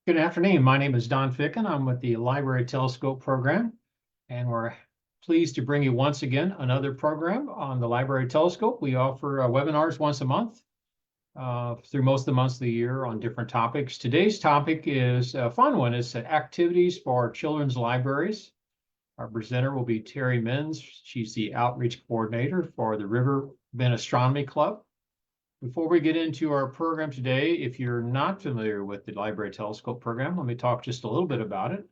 Good afternoon. My name is Don Ficken. I'm with the Library Telescope program, and we're pleased to bring you once again another program on the Library Telescope. We offer webinars once a month through most of the months of the year on different topics. Today's topic is a fun one. It's activities for children's libraries. Our presenter will be Terry Menz. She's the outreach coordinator for the River Bend Astronomy Club. Before we get into our program today, if you're not familiar with the Library Telescope program, let me talk just a little bit about it.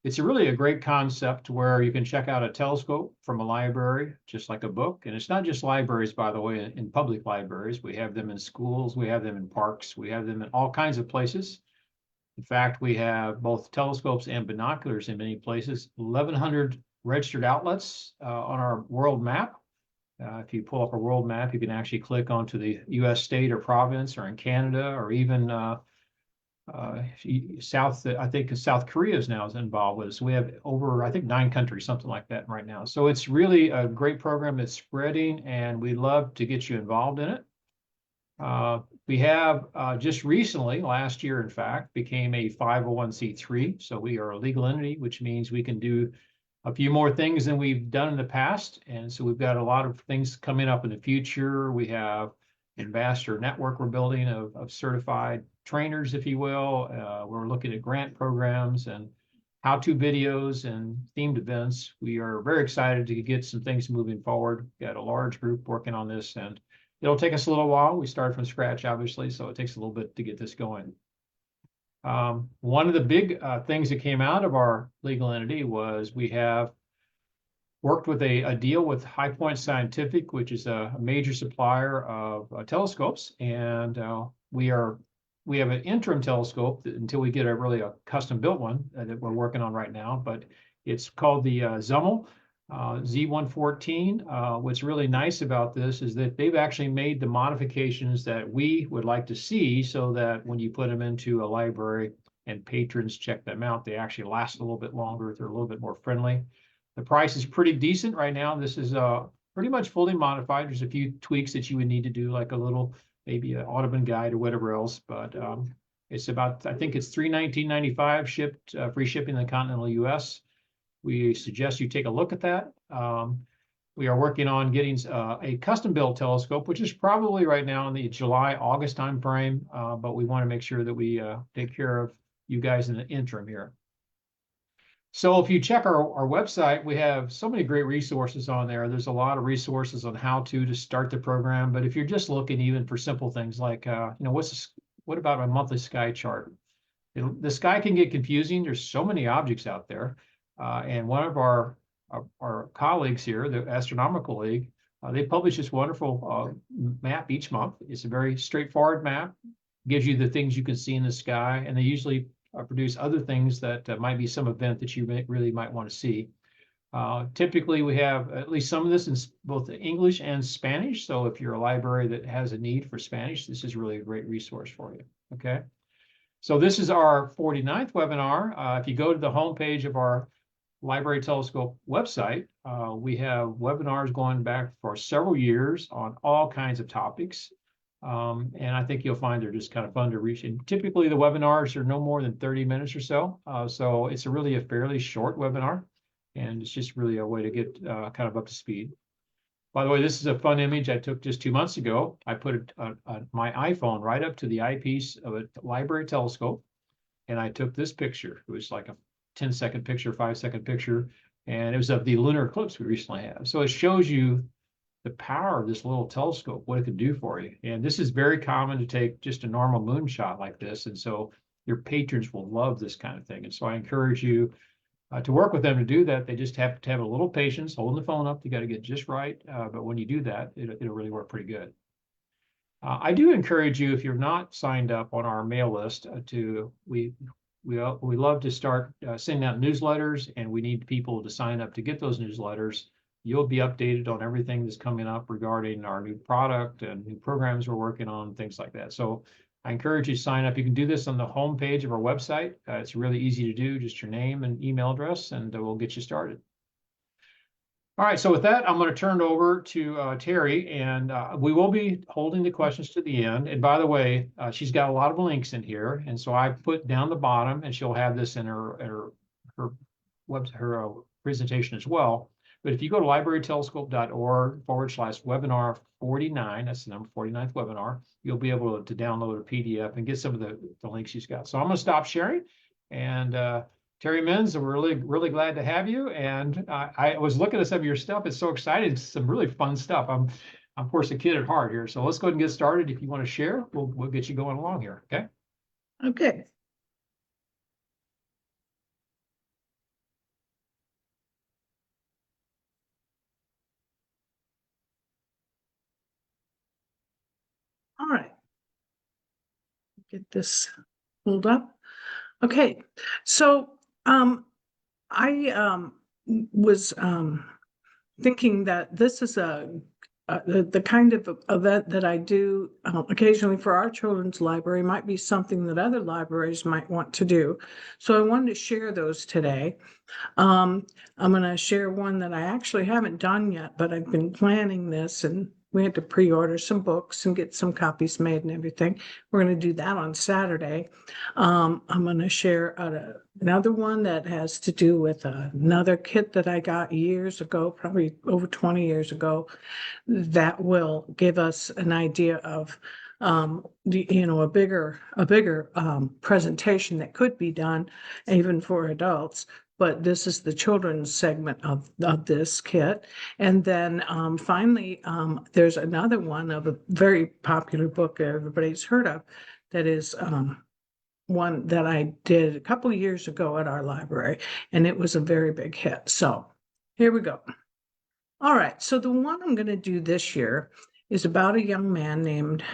It's really a great concept where you can check out a telescope from a library, just like a book. And it's not just libraries, by the way, in public libraries. We have them in schools, we have them in parks, we have them in all kinds of places. In fact, we have both telescopes and binoculars in many places, 1,100 registered outlets on our world map. If you pull up a world map, you can actually click onto the U.S. state or province, or in Canada, or even South. I think South Korea is now involved with us. We have over, I think, 9 countries, something like that, right now. So it's really a great program that's spreading, and we love to get you involved in it. We have just recently, last year, in fact, became a 501c3. So we are a legal entity, which means we can do a few more things than we've done in the past. And so we've got a lot of things coming up in the future. We have ambassador network we're building of certified trainers, if you will. We're looking at grant programs and how-to videos and themed events. We are very excited to get some things moving forward. We've got a large group working on this, and it'll take us a little while. We started from scratch, obviously, so it takes a little bit to get this going. One of the big things that came out of our legal entity was we have worked with a deal with High Point Scientific, which is a major supplier of telescopes, and we have an interim telescope until we get a custom built one that we're working on right now. But it's called the Zummel Z114. What's really nice about this is that they've actually made the modifications that we would like to see, so that when you put them into a library and patrons check them out, they actually last a little bit longer. They're a little bit more friendly. The price is pretty decent right now. This is pretty much fully modified. There's a few tweaks that you would need to do, like a little, maybe an Audubon guide or whatever else, but it's about, I think it's $319.95 shipped, free shipping in the continental US. We suggest you take a look at that. We are working on getting a custom-built telescope, which is probably right now in the July-August timeframe, but we want to make sure that we take care of you guys in the interim here. So if you check our website, we have so many great resources on there. There's a lot of resources on how to start the program. But if you're just looking even for simple things like, what about a monthly sky chart? The sky can get confusing. There's so many objects out there. And one of our colleagues here, the Astronomical League, they publish this wonderful map each month. It's a very straightforward map, gives you the things you can see in the sky, and they usually produce other things that might be some event that you really might want to see. Typically, we have at least some of this in both English and Spanish. So if you're a library that has a need for Spanish, this is really a great resource for you. Okay. So this is our 49th webinar. If you go to the homepage of our Library Telescope website, we have webinars going back for several years on all kinds of topics. And I think you'll find they're just kind of fun to reach. And typically the webinars are no more than 30 minutes or so. So it's really a fairly short webinar, and it's just really a way to get kind of up to speed. By the way, this is a fun image I took just 2 months ago. I put my iPhone right up to the eyepiece of a library telescope, and I took this picture. It was like a 10-second picture, 5-second picture, and it was of the lunar eclipse we recently had. So it shows you the power of this little telescope, what it can do for you. And this is very common to take just a normal moonshot like this. And so your patrons will love this kind of thing. And so I encourage you to work with them to do that. They just have to have a little patience, holding the phone up. You got to get just right. But when you do that, it'll really work pretty good. I do encourage you, if you're not signed up on our mail list, we love to start sending out newsletters, and we need people to sign up to get those newsletters. You'll be updated on everything that's coming up regarding our new product and new programs we're working on, things like that. So I encourage you to sign up. You can do this on the home page of our website. It's really easy to do, just your name and email address, and we'll get you started. All right, so with that, I'm going to turn it over to Terry, and we will be holding the questions to the end. And by the way, she's got a lot of links in here, and so I put down the bottom, and she'll have this in her presentation as well. But if you go to librarytelescope.org/webinar 49, that's the number 49th webinar, you'll be able to download a PDF and get some of the links she's got. So I'm going to stop sharing, and Terry Menz, we're really, really glad to have you. And I was looking at some of your stuff. It's so exciting. It's some really fun stuff. I'm of course a kid at heart here. So let's go ahead and get started. If you want to share, we'll get you going along here. Okay. Okay. All right. Get this pulled up. Okay. So I was thinking that this is the kind of event that I do occasionally for our children's library might be something that other libraries might want to do. So I wanted to share those today. I'm going to share one that I actually haven't done yet, but I've been planning this, and we had to pre-order some books and get some copies made and everything. We're going to do that on Saturday. I'm going to share another one that has to do with another kit that I got years ago, probably over 20 years ago, that will give us an idea of a bigger presentation that could be done even for adults. But this is the children's segment of this kit. And then finally, there's another one of a very popular book everybody's heard of that is one that I did a couple of years ago at our library, and it was a very big hit. So here we go. All right, so the one I'm going to do this year is about a young man named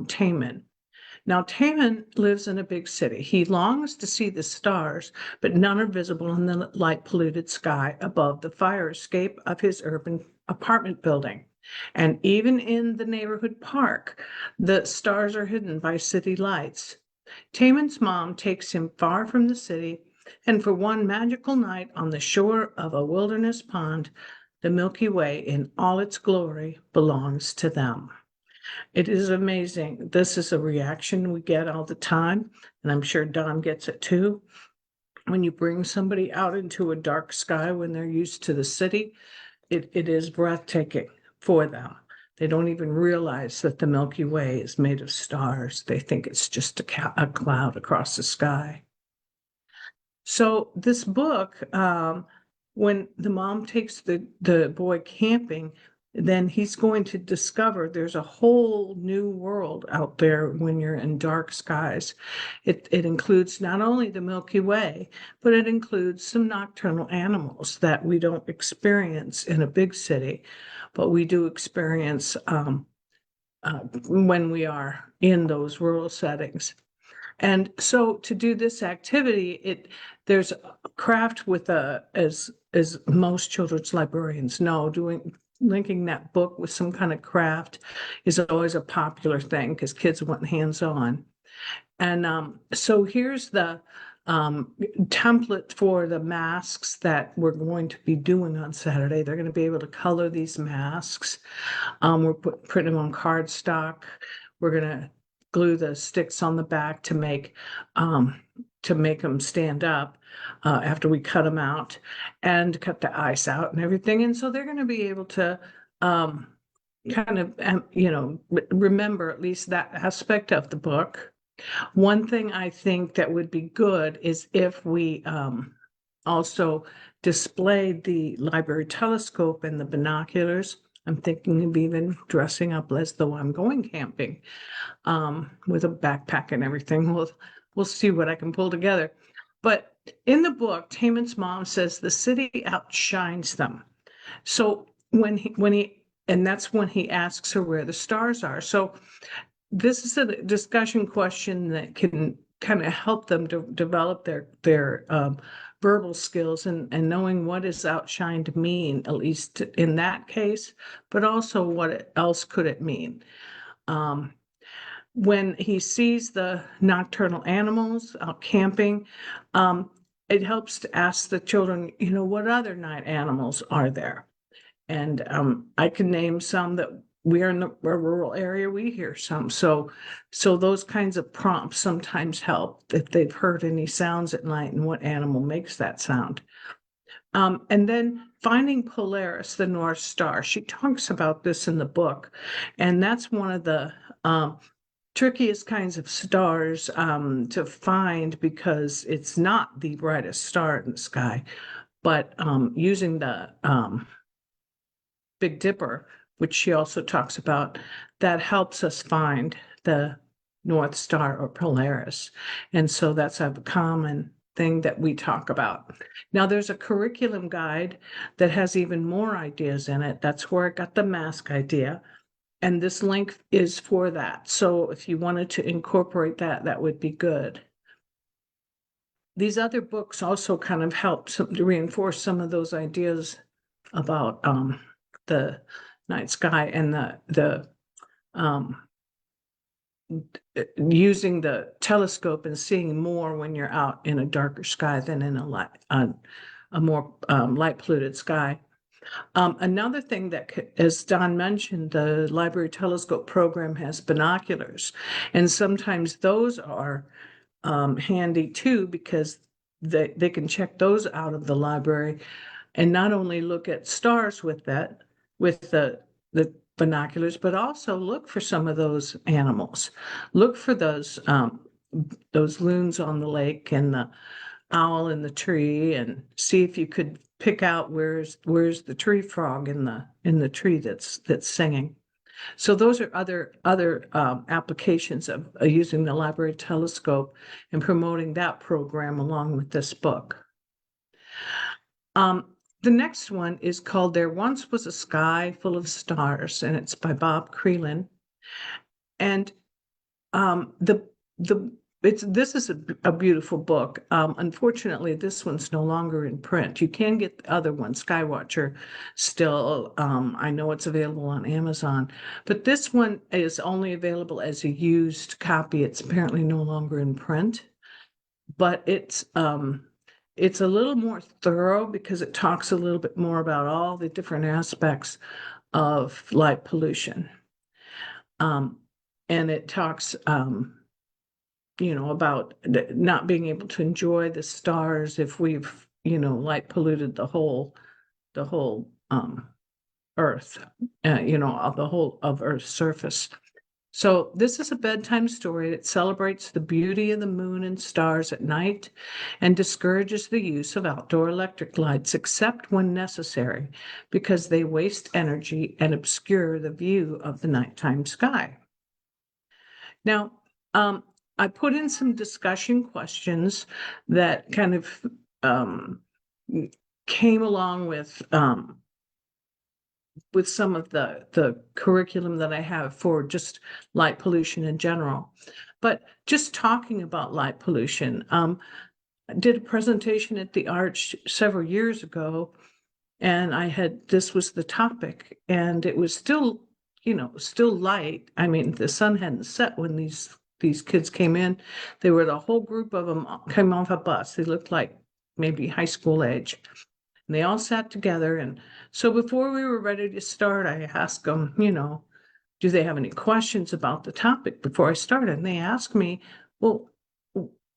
Taman. Now, Taman lives in a big city. He longs to see the stars, but none are visible in the light-polluted sky above the fire escape of his urban apartment building. And even in the neighborhood park, the stars are hidden by city lights. Taman's mom takes him far from the city, and for one magical night on the shore of a wilderness pond, the Milky Way in all its glory belongs to them. It is amazing. This is a reaction we get all the time, and I'm sure Don gets it too. When you bring somebody out into a dark sky when they're used to the city, it is breathtaking for them. They don't even realize that the Milky Way is made of stars. They think it's just a cloud across the sky. So this book, when the mom takes the boy camping, then he's going to discover there's a whole new world out there when you're in dark skies. It includes not only the Milky Way, but it includes some nocturnal animals that we don't experience in a big city, but we do experience when we are in those rural settings. And so to do this activity, there's a craft with as most children's librarians know, linking that book with some kind of craft is always a popular thing because kids want hands-on. And so here's the template for the masks that we're going to be doing on Saturday. They're going to be able to color these masks. We're putting them on cardstock. We're going to glue the sticks on the back to make them stand up after we cut them out and cut the ice out and everything. And so they're going to be able to kind of remember at least that aspect of the book. One thing I think that would be good is if we also displayed the library telescope and the binoculars. I'm thinking of even dressing up as though I'm going camping with a backpack and everything. We'll see what I can pull together. But in the book, Taman's mom says the city outshines them. So and that's when he asks her where the stars are. So this is a discussion question that can kind of help them to develop their verbal skills and knowing what does outshined mean, at least in that case, but also what else could it mean. When he sees the nocturnal animals out camping, it helps to ask the children, what other night animals are there? And I can name some that we are in a rural area, we hear some. So those kinds of prompts sometimes help if they've heard any sounds at night and what animal makes that sound. And then finding Polaris, the North Star. She talks about this in the book, and that's one of the trickiest kinds of stars to find because it's not the brightest star in the sky. But using the Big Dipper, which she also talks about, that helps us find the North Star or Polaris. And so that's a common thing that we talk about. Now, there's a curriculum guide that has even more ideas in it. That's where I got the mask idea. And this link is for that. So if you wanted to incorporate that, that would be good. These other books also kind of help to reinforce some of those ideas about the night sky and the using the telescope and seeing more when you're out in a darker sky than in a more light polluted sky. Another thing that, as Don mentioned, the library telescope program has binoculars, and sometimes those are handy too because they can check those out of the library and not only look at stars with the binoculars, but also look for some of those animals. Look for those loons on the lake and the owl in the tree, and see if you could pick out where's the tree frog in the tree that's singing. So those are other applications of using the library telescope and promoting that program along with this book. The next one is called There Once Was a Sky Full of Stars, and it's by Bob Creelan. And this is a beautiful book. Unfortunately, this one's no longer in print. You can get the other one, Skywatcher, still. I know it's available on Amazon, but this one is only available as a used copy. It's apparently no longer in print, but it's a little more thorough because it talks a little bit more about all the different aspects of light pollution. And it talks, about not being able to enjoy the stars if we've, light polluted the whole Earth, of the whole of Earth's surface. So this is a bedtime story that celebrates the beauty of the moon and stars at night and discourages the use of outdoor electric lights except when necessary because they waste energy and obscure the view of the nighttime sky. Now, I put in some discussion questions that kind of came along with some of the curriculum that I have for just light pollution in general. But just talking about light pollution, I did a presentation at the Arch several years ago, and this was the topic, and it was still, still light. I mean, the sun hadn't set when these kids came in. They were the whole group of them came off a bus. They looked like maybe high school age. And they all sat together. And so before we were ready to start, I asked them, do they have any questions about the topic before I started? And they asked me, well,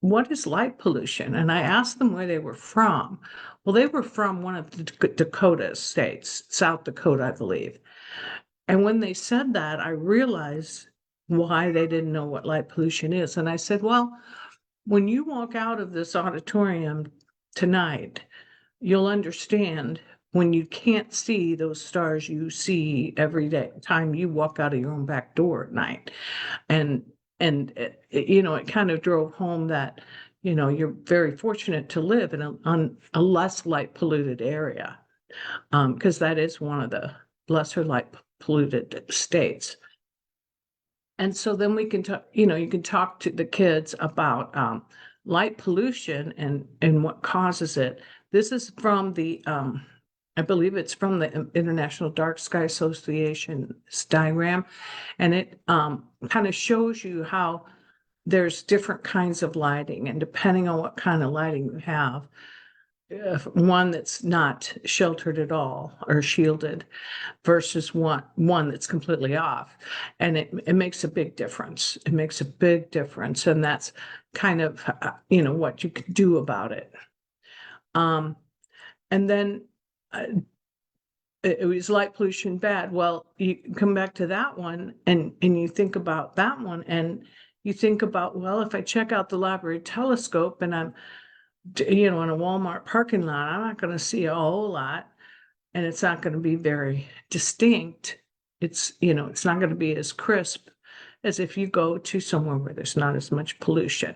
what is light pollution? And I asked them where they were from. Well, they were from one of the Dakota states, South Dakota, I believe. And when they said that, I realized why they didn't know what light pollution is. And I said, well, when you walk out of this auditorium tonight, you'll understand when you can't see those stars you see every time you walk out of your own back door at night. And it kind of drove home that, you're very fortunate to live in a less light polluted area, because that is one of the lesser light polluted states. And so then we can talk, you can talk to the kids about light pollution and what causes it. This is from I believe it's from the International Dark Sky Association's diagram, and it kind of shows you how there's different kinds of lighting, and depending on what kind of lighting you have, one that's not sheltered at all or shielded versus one that's completely off. And it makes a big difference. It makes a big difference. And that's kind of, what you can do about it. And then it was light pollution bad. Well, you come back to that one and you think about that one and you think about, well, if I check out the library telescope and I'm, in a Walmart parking lot, I'm not going to see a whole lot and it's not going to be very distinct. It's not going to be as crisp as if you go to somewhere where there's not as much pollution.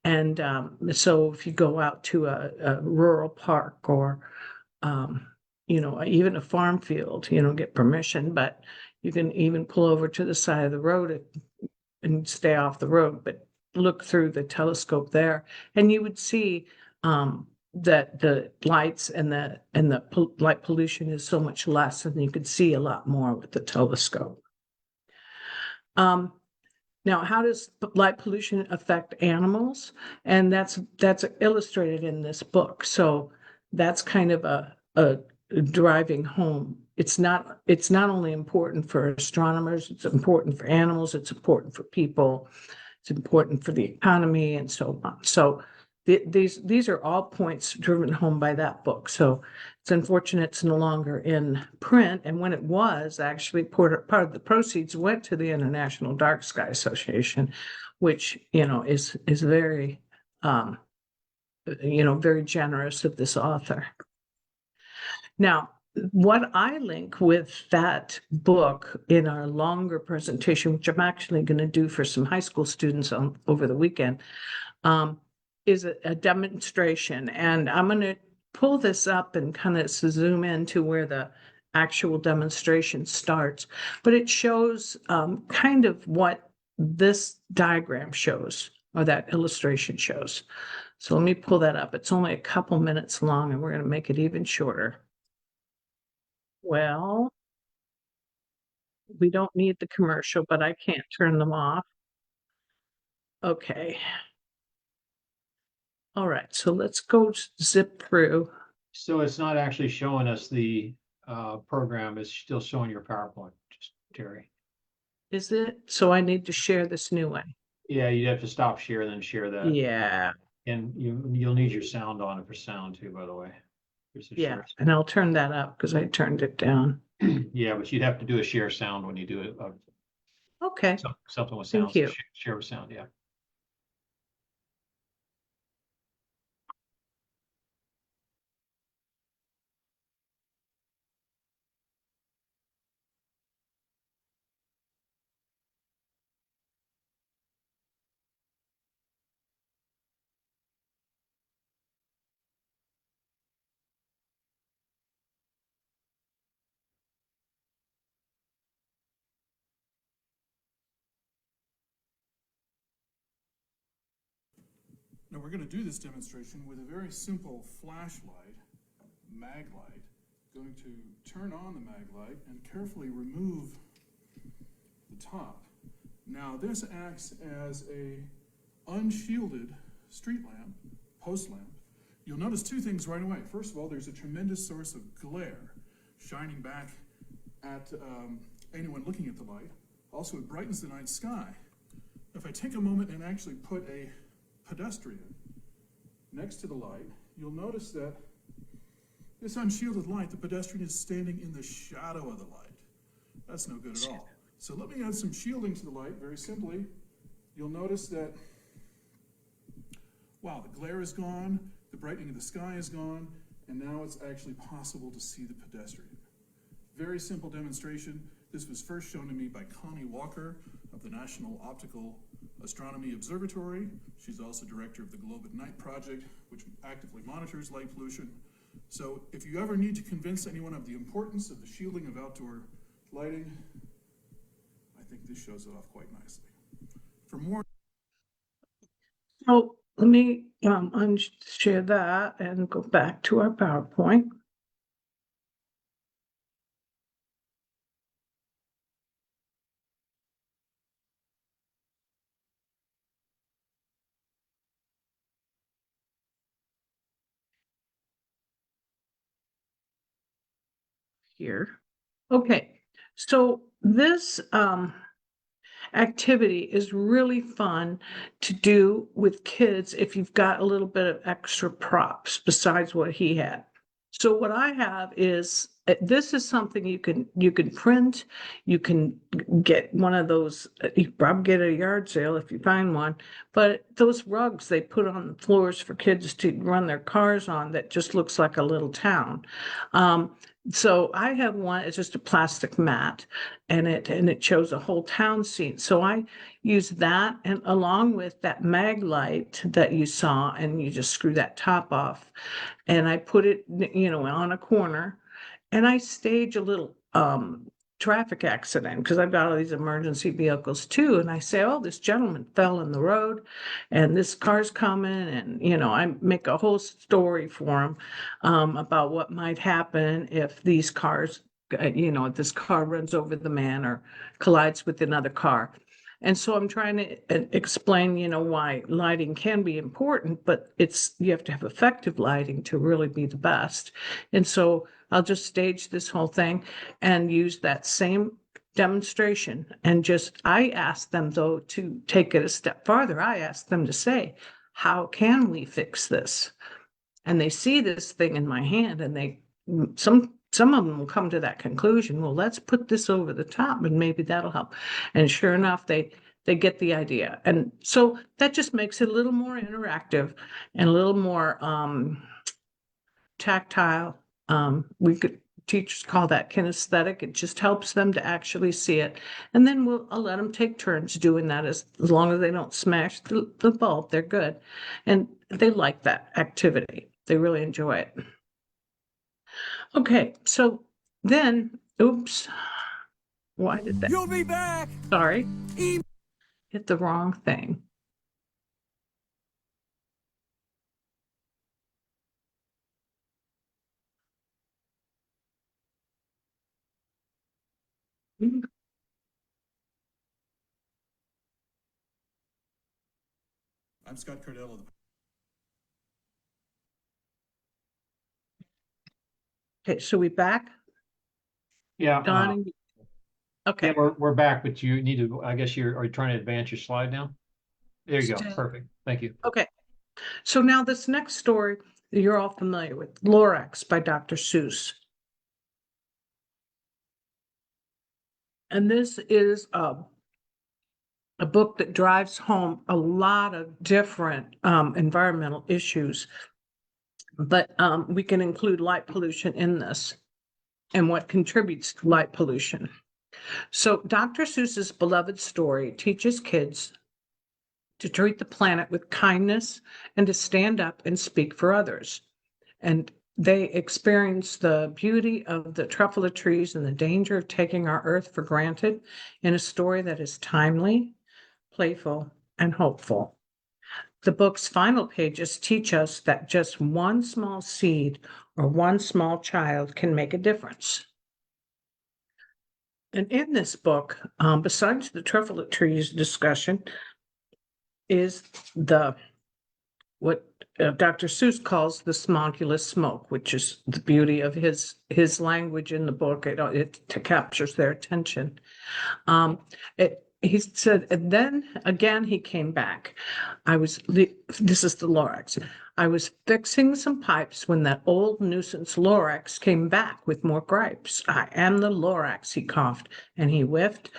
And so if you go out to a rural park or, even a farm field, get permission, but you can even pull over to the side of the road and stay off the road, but look through the telescope there, and you would see that the lights and the light pollution is so much less, and you could see a lot more with the telescope. Now, how does light pollution affect animals? And that's illustrated in this book. So that's kind of a driving home. It's not only important for astronomers, it's important for animals, it's important for people, it's important for the economy and so on. So these are all points driven home by that book. So it's unfortunate it's no longer in print. And when it was, actually part of the proceeds went to the International Dark Sky Association, which, is very, very generous of this author. Now, what I link with that book in our longer presentation, which I'm actually going to do for some high school students over the weekend, is a demonstration. And I'm going to pull this up and kind of zoom into where the actual demonstration starts. But it shows kind of what this diagram shows, or that illustration shows. So let me pull that up. It's only a couple minutes long, and we're going to make it even shorter. Well, we don't need the commercial, but I can't turn them off. Okay. All right, so let's go zip through. So it's not actually showing us the program, it's still showing your PowerPoint, just Terry. Is it? So I need to share this new one. Yeah, you'd have to stop share, then share that. Yeah, And you'll need your sound on it for sound too, by the way. yeah, and I'll turn that up because I turned it down. Yeah, but you'd have to do a share sound when you do it. Okay, Something with thank sound, so you. share with sound, yeah. Now we're going to do this demonstration with a very simple flashlight, mag light. Going to turn on the mag light and carefully remove the top. Now this acts as a unshielded street lamp, post lamp. You'll notice two things right away. First of all, there's a tremendous source of glare shining back at anyone looking at the light. Also, it brightens the night sky. If I take a moment and actually put a pedestrian next to the light, you'll notice that this unshielded light, the pedestrian is standing in the shadow of the light. That's no good at all. So let me add some shielding to the light very simply. You'll notice that, wow, the glare is gone, the brightening of the sky is gone, and now it's actually possible to see the pedestrian. Very simple demonstration. This was first shown to me by Connie Walker of the National Optical Astronomy Observatory. She's also director of the Globe at Night project, which actively monitors light pollution. So if you ever need to convince anyone of the importance of the shielding of outdoor lighting, I think this shows it off quite nicely. For more. So let me unshare that and go back to our PowerPoint. here. Okay, so this activity is really fun to do with kids if you've got a little bit of extra props besides what he had. So what I have is this is something you can print. You can get one of those. You probably get a yard sale if you find one. But those rugs they put on the floors for kids to run their cars on that just looks like a little town. So I have one. It's just a plastic mat, and it shows a whole town scene. So I use that, and along with that mag light that you saw, and you just screw that top off, and I put it, on a corner, and I stage a little traffic accident because I've got all these emergency vehicles too. And I say, oh, this gentleman fell in the road and this car's coming. And, I make a whole story for him about what might happen if these cars, if this car runs over the man or collides with another car. And so I'm trying to explain, why lighting can be important, but you have to have effective lighting to really be the best. And so I'll just stage this whole thing and use that same demonstration. And I asked them though to take it a step farther. I asked them to say, how can we fix this? And they see this thing in my hand and some of them will come to that conclusion. Well, let's put this over the top and maybe that'll help. And sure enough, they get the idea. And so that just makes it a little more interactive and a little more tactile. Teachers call that kinesthetic. It just helps them to actually see it. And then I'll let them take turns doing that as long as they don't smash the bulb, they're good. And they like that activity. They really enjoy it. Okay, so then, oops, why did that? You'll be back. Sorry, hit the wrong thing. I'm Scott Cardell. Okay, so we back? Yeah, Don? Okay. yeah, we're back, but you need to, I guess are you trying to advance your slide now? There you go. Perfect. Thank you. Okay. So now this next story you're all familiar with, Lorax by Dr. Seuss. And this is a book that drives home a lot of different environmental issues, but we can include light pollution in this and what contributes to light pollution. So Dr. Seuss's beloved story teaches kids to treat the planet with kindness and to stand up and speak for others. And they experience the beauty of the truffula trees and the danger of taking our earth for granted in a story that is timely, playful, and hopeful. The book's final pages teach us that just one small seed or one small child can make a difference. And in this book, besides the truffula trees discussion, is what Dr. Seuss calls the smogulus smoke, which is the beauty of his language in the book. It captures their attention. He said, and then again he came back. This is the Lorax. I was fixing some pipes when that old nuisance Lorax came back with more gripes. I am the Lorax, he coughed, and he whiffed.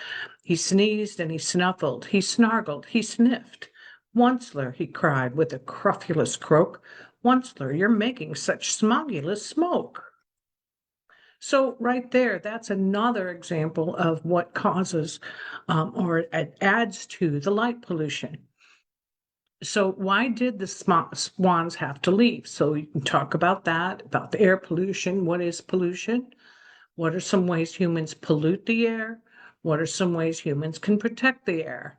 He sneezed and he snuffled. He snargled. He sniffed. Onceler, he cried with a crofulous croak. Onceler, you're making such smogulous smoke. So right there, that's another example of what causes or adds to the light pollution. So why did the swans have to leave? So you can talk about that, about the air pollution. What is pollution? What are some ways humans pollute the air? What are some ways humans can protect the air?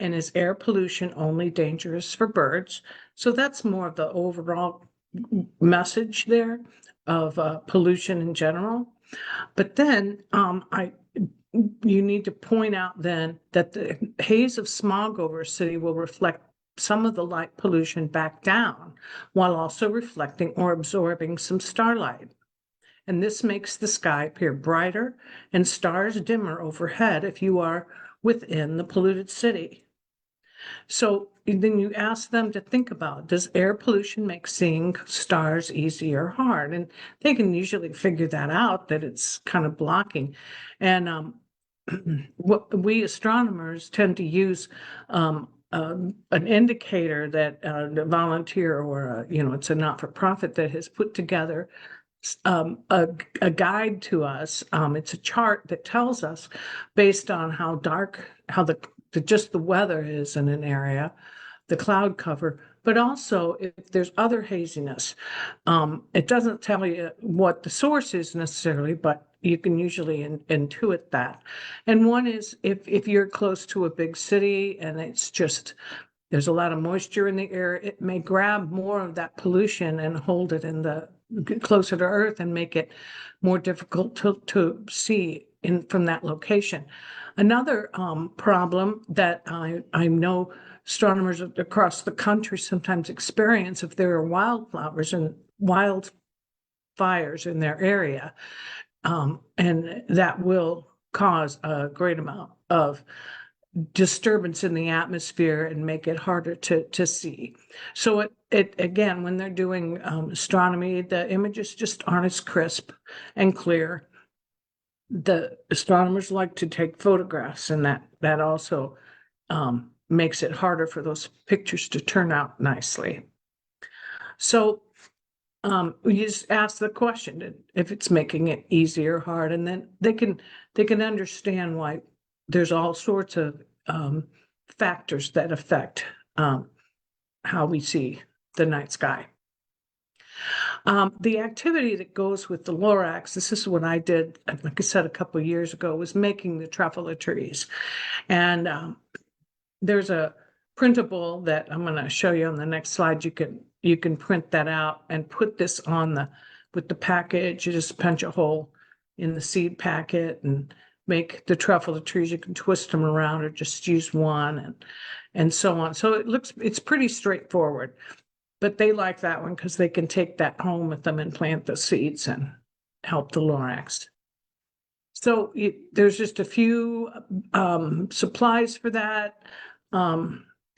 And is air pollution only dangerous for birds? So that's more of the overall message there of pollution in general. But then you need to point out then that the haze of smog over a city will reflect some of the light pollution back down while also reflecting or absorbing some starlight. and this makes the sky appear brighter and stars dimmer overhead if you are within the polluted city. So then you ask them to think about, does air pollution make seeing stars easy or hard? And they can usually figure that out, that it's kind of blocking. And what we astronomers tend to use an indicator that a volunteer or it's a not-for-profit that has put together a guide to us. It's a chart that tells us based on how dark, how just the weather is in an area, the cloud cover, but also if there's other haziness. It doesn't tell you what the source is necessarily, but you can usually intuit that. And one is if you're close to a big city and it's just there's a lot of moisture in the air, it may grab more of that pollution and hold it in the closer to Earth and make it more difficult to see from that location. Another problem that I know astronomers across the country sometimes experience if there are wildflowers and wildfires in their area, and that will cause a great amount of disturbance in the atmosphere and make it harder to see. So it again, when they're doing astronomy, the images just aren't as crisp and clear. The astronomers like to take photographs, and that also makes it harder for those pictures to turn out nicely. So you just ask the question if it's making it easy or hard, and then they can understand why there's all sorts of factors that affect how we see the night sky. The activity that goes with the Lorax, this is what I did, like I said, a couple of years ago, was making the truffle trees. And there's a printable that I'm going to show you on the next slide. You can print that out and put this on with the package. You just punch a hole in the seed packet and make the truffle trees. You can twist them around or just use one and so on. So it's pretty straightforward, but they like that one because they can take that home with them and plant the seeds and help the Lorax. So there's just a few supplies for that.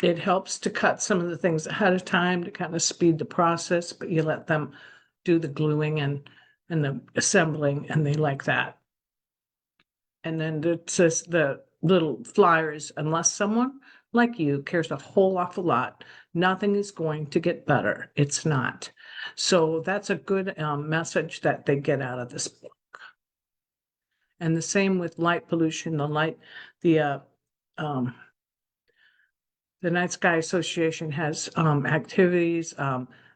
It helps to cut some of the things ahead of time to kind of speed the process, but you let them do the gluing and the assembling, and they like that. And then it says the little flyers, unless someone like you cares a whole awful lot, nothing is going to get better. It's not. So that's a good message that they get out of this book. And the same with light pollution. The Night Sky Association has activities,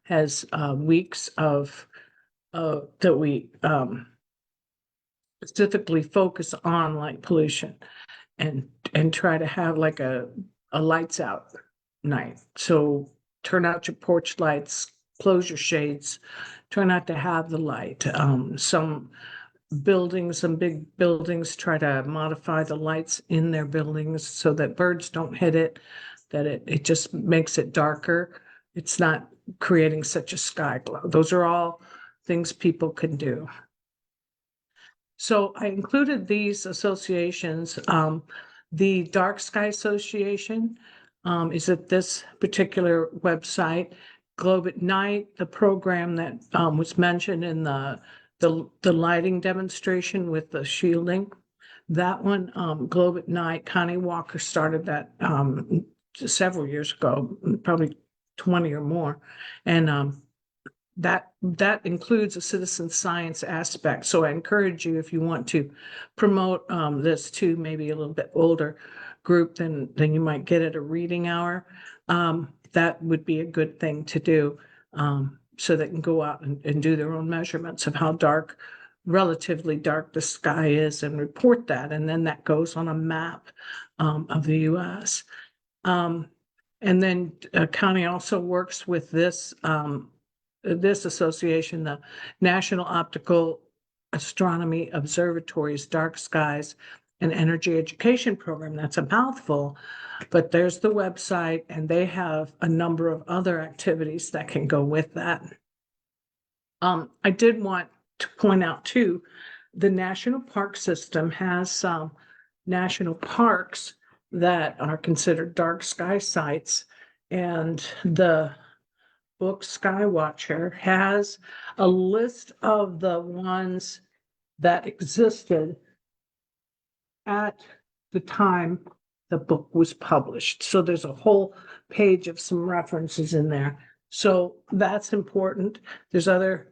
has weeks of that we specifically focus on light pollution and try to have like a lights out night. So turn out your porch lights, close your shades, try not to have the light. Some big buildings try to modify the lights in their buildings so that birds don't hit it, that it just makes it darker. It's not creating such a sky glow. Those are all things people can do. So I included these associations. The Dark Sky Association is at this particular website. Globe at Night, the program that was mentioned in the lighting demonstration with the shielding. That one, Globe at Night, Connie Walker started that several years ago, probably 20 or more. And that includes a citizen science aspect. So I encourage you, if you want to promote this to maybe a little bit older group than you might get at a reading hour, that would be a good thing to do, so they can go out and do their own measurements of how relatively dark the sky is and report that. And then that goes on a map of the US. And then county also works with this association, the National Optical Astronomy Observatory's Dark Skies and Energy Education Program. That's a mouthful, but there's the website, and they have a number of other activities that can go with that. I did want to point out too, the national park system has some national parks that are considered dark sky sites. And the book Skywatcher has a list of the ones that existed at the time the book was published. So there's a whole page of some references in there. So that's important. There's other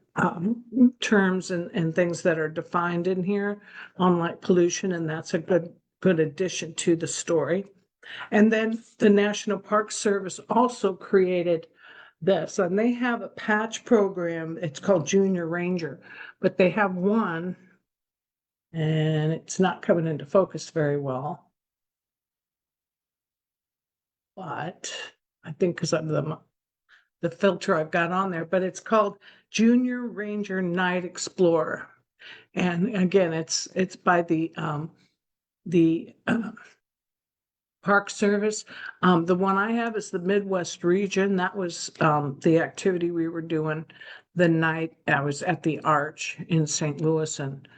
terms and things that are defined in here on light pollution, and that's a good addition to the story. And then the National Park Service also created this, and they have a patch program. It's called Junior Ranger, but they have one, and it's not coming into focus very well. But I think because of the filter I've got on there, but it's called Junior Ranger Night Explorer. And again, it's by the Park Service. The one I have is the Midwest region. That was the activity we were doing the night I was at the Arch in St. Louis, and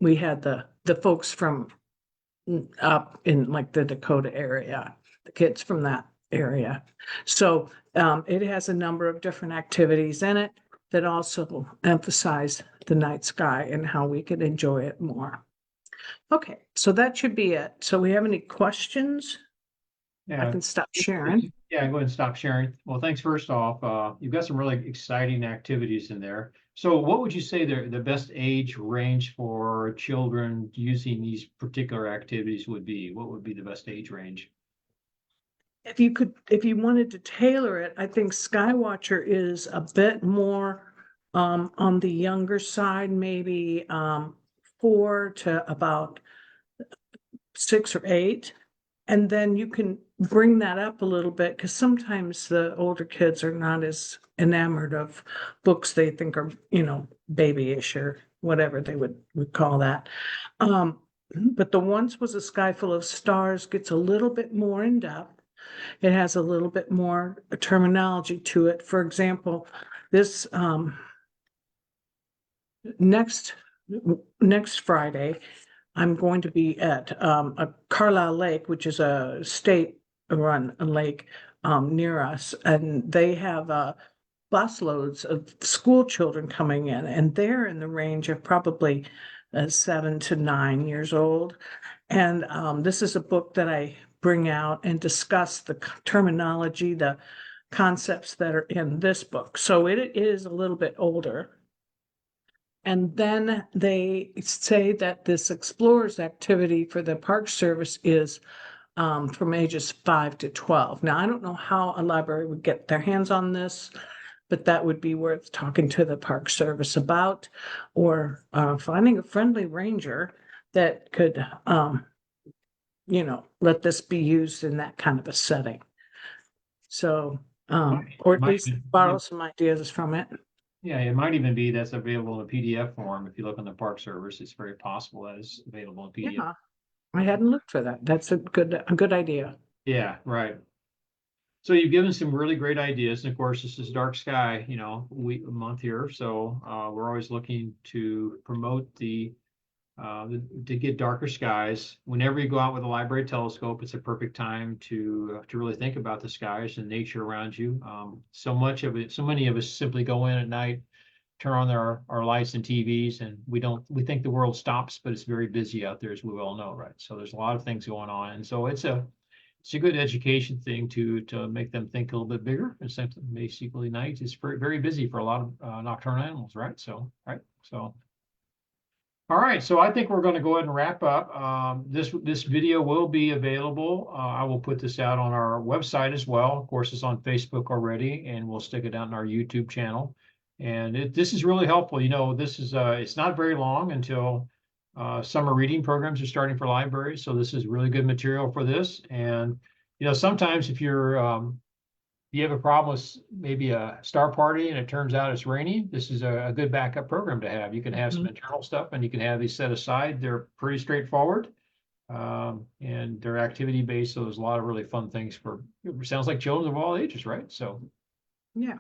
we had the folks from up in like the Dakota area, the kids from that area. So it has a number of different activities in it that also emphasize the night sky and how we could enjoy it more. Okay, so that should be it. So we have any questions? I Yeah, can stop sharing. yeah, go ahead and stop sharing. Well, thanks first off. You've got some really exciting activities in there. So what would you say the best age range for children using these particular activities would be? What would be the best age range? If you wanted to tailor it, I think Skywatcher is a bit more on the younger side, maybe 4 to about 6 or 8. And then you can bring that up a little bit, because sometimes the older kids are not as enamored of books they think are, babyish or whatever they would call that. But the Once Was a Sky Full of Stars gets a little bit more in depth. It has a little bit more terminology to it. For example, this next Friday, I'm going to be at a Carlisle Lake, which is a state-run lake near us, and they have busloads of school children coming in, and they're in the range of probably 7 to 9 years old. And this is a book that I bring out and discuss the terminology, the concepts that are in this book. So it is a little bit older. And then they say that this explorers activity for the Park Service is from ages 5 to 12. Now, I don't know how a library would get their hands on this, but that would be worth talking to the Park Service about, or finding a friendly ranger that could, let this be used in that kind of a setting. So, or at least borrow some ideas from it. Yeah, it might even be that's available in a PDF form. If you look on the Park Service, it's very possible that it's available in PDF. Yeah, I hadn't looked for that. That's a good idea. Yeah, right. So you've given some really great ideas. And of course, this is dark sky, a month here. So we're always looking to promote to get darker skies. Whenever you go out with a library telescope, it's a perfect time to really think about the skies and nature around you. So many of us simply go in at night, turn on our lights and TVs, and we think the world stops, but it's very busy out there, as we all know, right? So there's a lot of things going on, and so it's a good education thing to make them think a little bit bigger. And something basically night is very, very busy for a lot of nocturnal animals, right? So. All right, so I think we're going to go ahead and wrap up. This video will be available. I will put this out on our website as well. Of course, it's on Facebook already, and we'll stick it out in our YouTube channel. And this is really helpful. This is it's not very long until summer reading programs are starting for libraries. So this is really good material for this. And sometimes if you have a problem with maybe a star party and it turns out it's raining, this is a good backup program to have. You can have some internal stuff and you can have these set aside. They're pretty straightforward and they're activity based. So there's a lot of really fun things it sounds like children of all ages, right? So, yeah.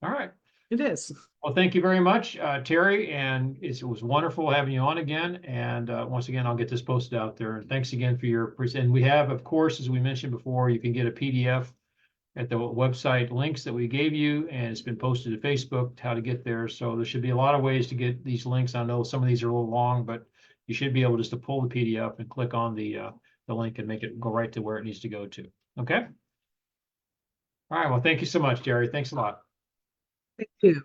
All right. It is. Well, thank you very much, Terry, and it was wonderful having you on again. And once again, I'll get this posted out there. And thanks again for your present. We have, of course, as we mentioned before, you can get a PDF at the website links that we gave you, and it's been posted to Facebook how to get there. So there should be a lot of ways to get these links. I know some of these are a little long, but you should be able just to pull the PDF and click on the link and make it go right to where it needs to go to. Okay. All right. Well, thank you so much, Terry. Thanks a lot. Thank you.